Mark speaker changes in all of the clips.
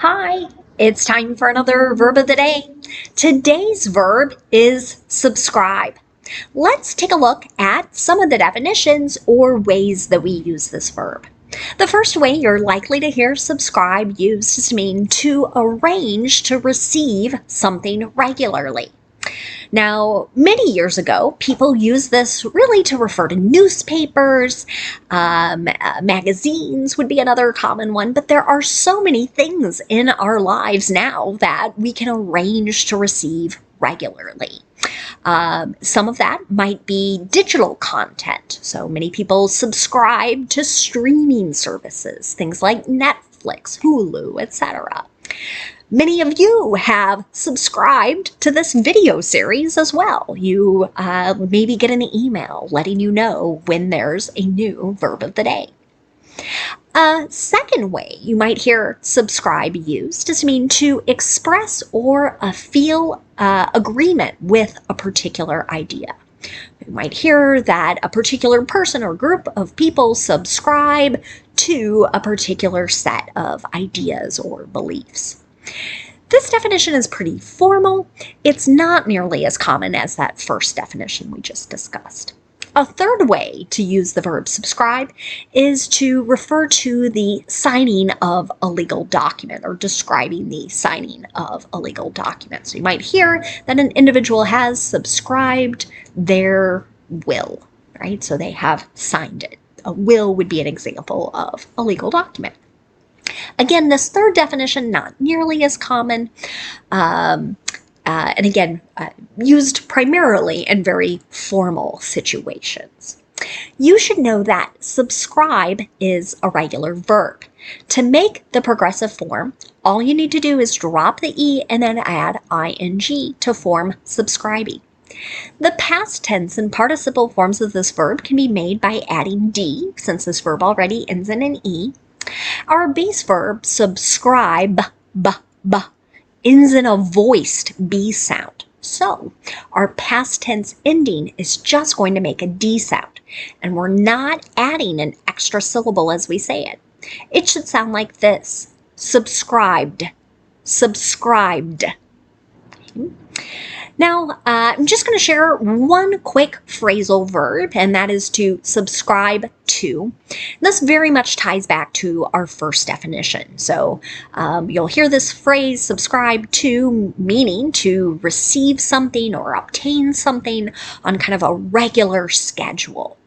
Speaker 1: Hi, it's time for another verb of the day. Today's verb is subscribe. Let's take a look at some of the definitions or ways that we use this verb. The first way you're likely to hear subscribe used is to mean to arrange to receive something regularly. Now, many years ago, people used this really to refer to newspapers, magazines would be another common one, but there are so many things in our lives now that we can arrange to receive regularly. Some of that might be digital content. So many people subscribe to streaming services, things like Netflix, Hulu, etc. Many of you have subscribed to this video series as well. You maybe get an email letting you know when there's a new verb of the day. A second way you might hear subscribe used is to mean to express or feel agreement with a particular idea. You might hear that a particular person or group of people subscribe to a particular set of ideas or beliefs. This definition is pretty formal. It's not nearly as common as that first definition we just discussed. A third way to use the verb subscribe is to refer to the signing of a legal document or describing the signing of a legal document. So you might hear that an individual has subscribed their will, right? So they have signed it. A will would be an example of a legal document. Again, this third definition, not nearly as common, and again, used primarily in very formal situations. You should know that subscribe is a regular verb. To make the progressive form, all you need to do is drop the E and then add ing to form subscribing. The past tense and participle forms of this verb can be made by adding D, since this verb already ends in an E. Our base verb, subscribe, ends in a voiced B sound. So our past tense ending is just going to make a D sound, and we're not adding an extra syllable as we say it. It should sound like this: subscribed, subscribed. Okay. Now, I'm just going to share one quick phrasal verb, and that is to subscribe to. This very much ties back to our first definition. So you'll hear this phrase, subscribe to, meaning to receive something or obtain something on kind of a regular schedule.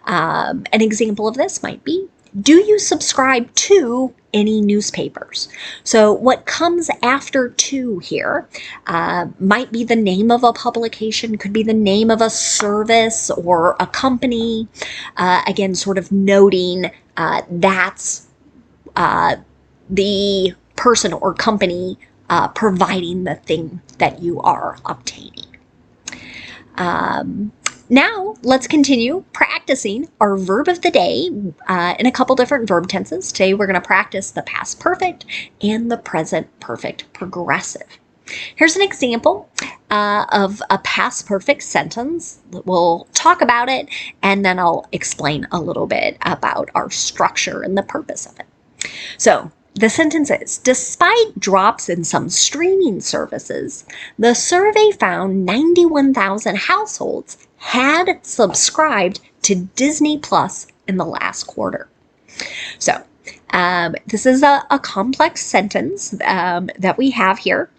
Speaker 1: An example of this might be, do you subscribe to any newspapers? So what comes after to here might be the name of a publication, could be the name of a service or a company. Again, sort of noting that's the person or company providing the thing that you are obtaining. Now, let's continue practicing our verb of the day in a couple different verb tenses. Today, we're going to practice the past perfect and the present perfect progressive. Here's an example of a past perfect sentence. We'll talk about it, and then I'll explain a little bit about our structure and the purpose of it. So, the sentence is, despite drops in some streaming services, the survey found 91,000 households had subscribed to Disney Plus in the last quarter. So this is a complex sentence that we have here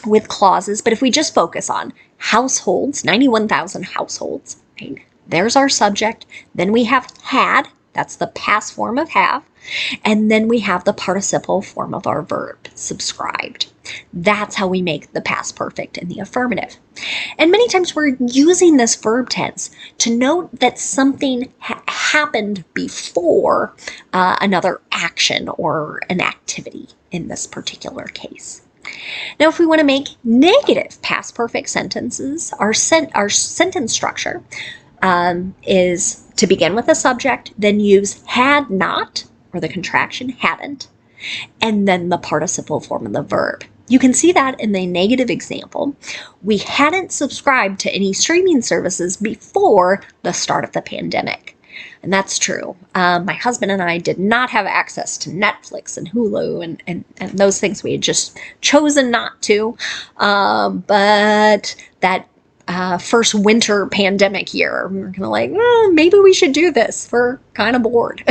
Speaker 1: with clauses, but if we just focus on households, 91,000 households, right? There's our subject. Then we have had, that's the past form of have. And then we have the participle form of our verb, subscribed. That's how we make the past perfect in the affirmative. And many times we're using this verb tense to note that something happened before another action or an activity in this particular case. Now, if we want to make negative past perfect sentences, our sentence structure is to begin with a subject, then use had not, or the contraction hadn't, and then the participle form of the verb. You can see that in the negative example. We hadn't subscribed to any streaming services before the start of the pandemic. And that's true. My husband and I did not have access to Netflix and Hulu and those things. We had just chosen not to. But that first winter pandemic year, we were kind of like, maybe we should do this. We're kind of bored.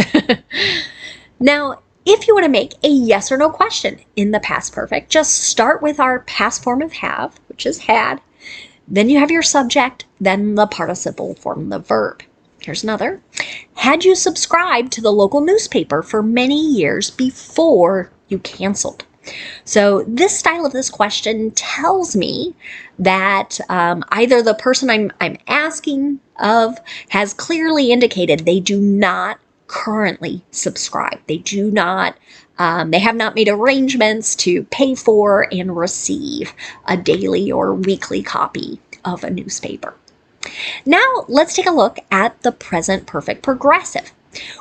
Speaker 1: Now, if you want to make a yes or no question in the past perfect, just start with our past form of have, which is had. Then you have your subject, then the participle form, the verb. Here's another. Had you subscribed to the local newspaper for many years before you canceled? So this style of this question tells me that either the person I'm asking of has clearly indicated they do not currently subscribe. They do not, they have not made arrangements to pay for and receive a daily or weekly copy of a newspaper. Now let's take a look at the present perfect progressive.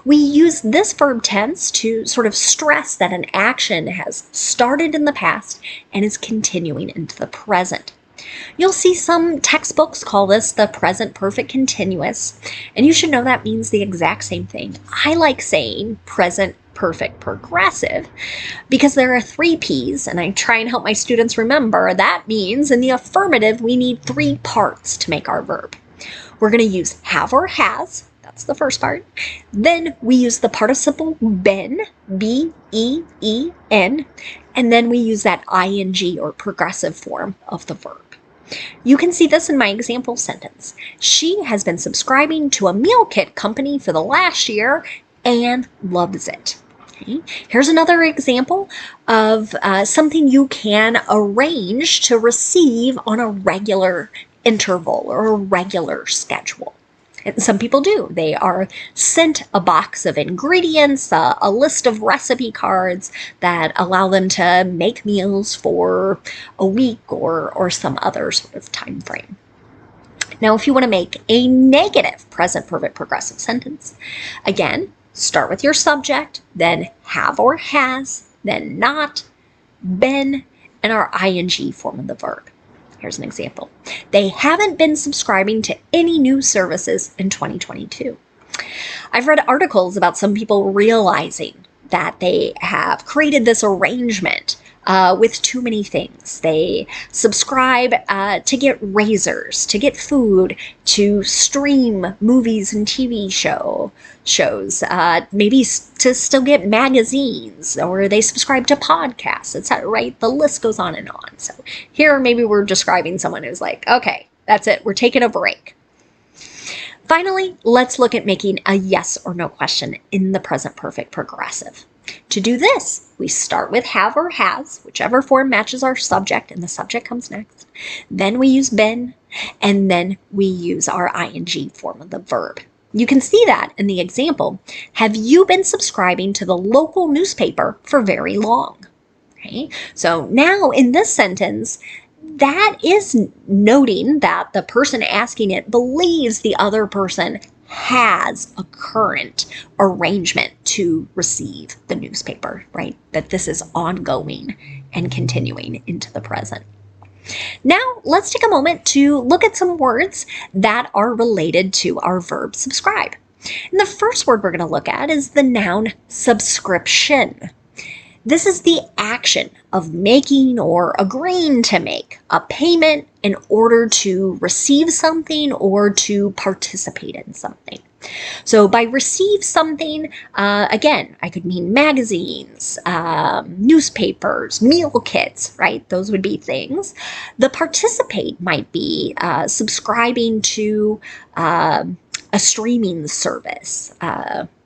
Speaker 1: We use this verb tense to sort of stress that an action has started in the past and is continuing into the present. You'll see some textbooks call this the present perfect continuous, and you should know that means the exact same thing. I like saying present perfect progressive because there are 3 P's, and I try and help my students remember that means in the affirmative we need 3 parts to make our verb. We're going to use have or has. That's the first part. Then we use the participle been, B-E-E-N, and then we use that ing or progressive form of the verb. You can see this in my example sentence. She has been subscribing to a meal kit company for the last year and loves it. Okay. Here's another example of something you can arrange to receive on a regular interval or a regular schedule. And some people do. They are sent a box of ingredients, a list of recipe cards that allow them to make meals for a week or some other sort of time frame. Now, if you want to make a negative present perfect progressive sentence, again, start with your subject, then have or has, then not, been, and our ing form of the verb. Here's an example. They haven't been subscribing to any news services in 2022. I've read articles about some people realizing that they have created this arrangement with too many things. They subscribe to get razors, to get food, to stream movies and TV shows, maybe to still get magazines, or they subscribe to podcasts, etc. Right? The list goes on and on. So here maybe we're describing someone who's like, okay, that's it. We're taking a break. Finally, let's look at making a yes or no question in the present perfect progressive. To do this, we start with have or has, whichever form matches our subject, and the subject comes next. Then we use been, and then we use our ing form of the verb. You can see that in the example. Have you been subscribing to the local newspaper for very long? Okay. So now in this sentence, that is noting that the person asking it believes the other person has a current arrangement to receive the newspaper, right? That this is ongoing and continuing into the present. Now, let's take a moment to look at some words that are related to our verb subscribe. And the first word we're going to look at is the noun subscription. This is the action of making or agreeing to make a payment in order to receive something or to participate in something. So by receive something, again, I could mean magazines, newspapers, meal kits, right? Those would be things. The participate might be subscribing to a streaming service.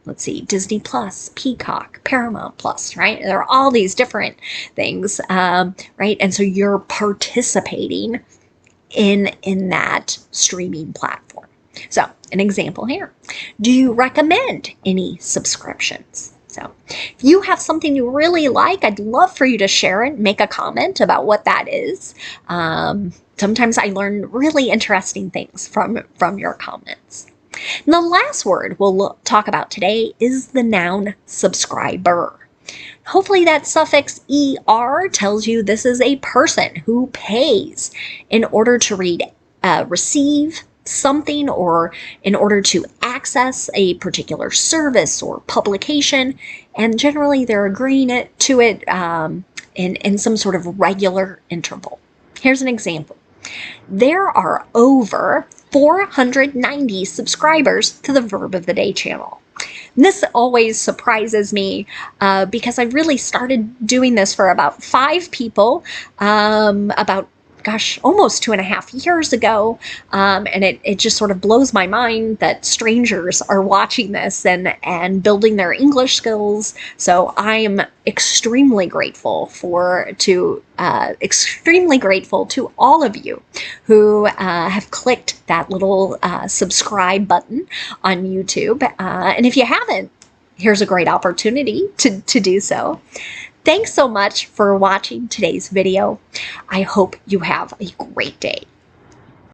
Speaker 1: Let's see, Disney Plus, Peacock, Paramount Plus, right? There are all these different things, right? And so you're participating in that streaming platform. So an example here. Do you recommend any subscriptions? So if you have something you really like, I'd love for you to share it, make a comment about what that is. Sometimes I learn really interesting things from your comments. And the last word we'll talk about today is the noun subscriber. Hopefully that suffix er tells you this is a person who pays in order to receive, something or in order to access a particular service or publication, and generally they're agreeing to it in some sort of regular interval. Here's an example. There are over 490 subscribers to the Verb of the Day channel. And this always surprises me because I really started doing this for about 5 people about almost 2.5 years ago. And it just sort of blows my mind that strangers are watching this and building their English skills. So I am extremely grateful to all of you who have clicked that little subscribe button on YouTube. And if you haven't, here's a great opportunity to do so. Thanks so much for watching today's video. I hope you have a great day.